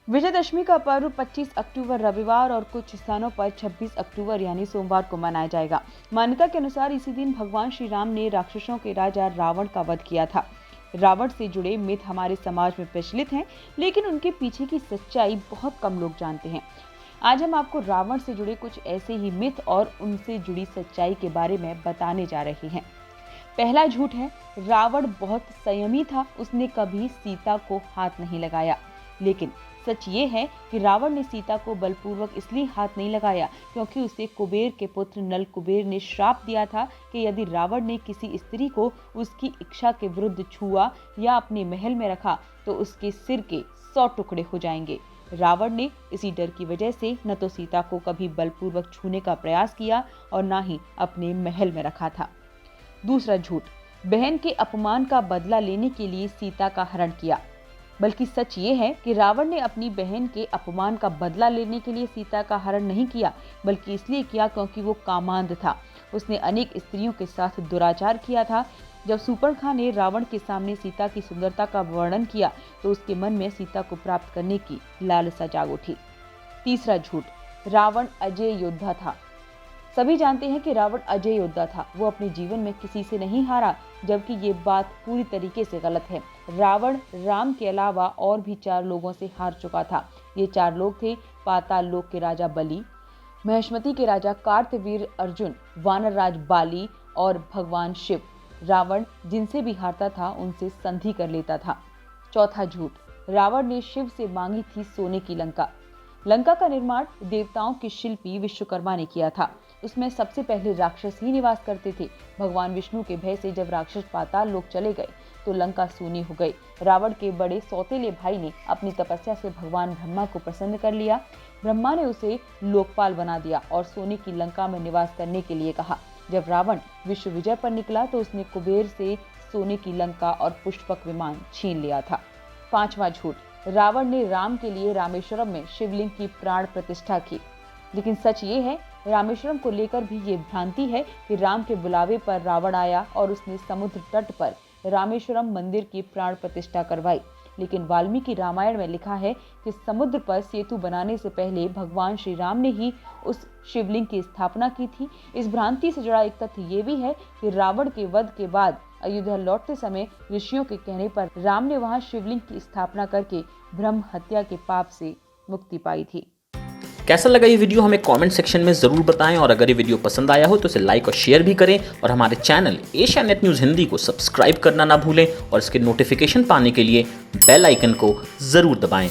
विजयदशमी का पर्व 25 अक्टूबर रविवार और कुछ स्थानों पर 26 अक्टूबर यानी सोमवार को मनाया जाएगा। मान्यता के अनुसार इसी दिन भगवान श्री राम ने राक्षसों के राजा रावण का वध किया था। रावण से जुड़े मिथ हमारे समाज में प्रचलित हैं, लेकिन उनके पीछे की सच्चाई बहुत कम लोग जानते हैं। आज हम आपको रावण से जुड़े कुछ ऐसे ही मिथ और उनसे जुड़ी सच्चाई के बारे में बताने जा रहे हैं। पहला झूठ है, रावण बहुत संयमी था, उसने कभी सीता को हाथ नहीं लगाया। लेकिन सच ये है कि रावण ने सीता को बलपूर्वक इसलिए हाथ नहीं लगाया क्योंकि उसे कुबेर के पुत्र नल कुबेर ने श्राप दिया था कि यदि रावण ने किसी स्त्री को उसकी इच्छा के विरुद्ध छुआ या अपने महल में रखा तो उसके सिर के 100 टुकड़े हो जाएंगे। रावण ने इसी डर की वजह से न तो सीता को कभी बलपूर्वक छूने का प्रयास किया और न ही अपने महल में रखा था। दूसरा झूठ, बहन के अपमान का बदला लेने के लिए सीता का हरण किया। बल्कि सच ये है कि रावण ने अपनी बहन के अपमान का बदला लेने के लिए सीता का हरण नहीं किया, बल्कि इसलिए किया क्योंकि वो कामांध था। उसने अनेक स्त्रियों के साथ दुराचार किया था। जब शूर्पणखा ने रावण के सामने सीता की सुंदरता का वर्णन किया तो उसके मन में सीता को प्राप्त करने की लालसा जाग उठी। तीसरा झूठ, रावण अजेय योद्धा था। सभी जानते हैं कि रावण अजेय योद्धा था, वो अपने जीवन में किसी से नहीं हारा, जबकि ये बात पूरी तरीके से गलत है। रावण राम के अलावा और भी 4 लोगों से हार चुका था। ये 4 लोग थे पाताल लोक के राजा बलि, महेश्मती के राजा कार्तवीर्य अर्जुन, वानर राज बाली और भगवान शिव। रावण जिनसे भी हारता था उनसे संधि कर लेता था। चौथा झूठ, रावण ने शिव से मांगी थी सोने की लंका। लंका का निर्माण देवताओं के शिल्पी विश्वकर्मा ने किया था। उसमें सबसे पहले राक्षस ही निवास करते थे। भगवान विष्णु के भय से जब राक्षस पाताल लोक चले गए तो लंका सूनी हो गई। रावण के बड़े सौतेले भाई ने अपनी तपस्या से भगवान ब्रह्मा को प्रसन्न कर लिया। ब्रह्मा ने उसे लोकपाल बना दिया और सोने की लंका में निवास करने के लिए कहा। जब रावण विश्व विजय पर निकला तो उसने कुबेर से सोने की लंका और पुष्पक विमान छीन लिया था। पांचवा झूठ, रावण ने राम के लिए रामेश्वरम में शिवलिंग की प्राण प्रतिष्ठा की। लेकिन सच ये है, रामेश्वरम को लेकर भी ये भ्रांति है कि राम के बुलावे पर रावण आया और उसने समुद्र तट पर रामेश्वरम मंदिर की प्राण प्रतिष्ठा करवाई। लेकिन वाल्मीकि रामायण में लिखा है कि समुद्र पर सेतु बनाने से पहले भगवान श्री राम ने ही उस शिवलिंग की स्थापना की थी। इस भ्रांति से जुड़ा एक तथ्य ये भी है कि रावण के वध के बाद अयोध्या लौटते समय ऋषियों के कहने पर राम ने वहां शिवलिंग की स्थापना करके ब्रह्म हत्या के पाप से मुक्ति पाई थी। कैसा लगा ये वीडियो हमें कमेंट सेक्शन में ज़रूर बताएं और अगर ये वीडियो पसंद आया हो तो इसे लाइक और शेयर भी करें और हमारे channel Asia net news Hindi को सब्सक्राइब करना ना भूलें और इसके नोटिफिकेशन पाने के लिए बेल आइकन को ज़रूर दबाएं।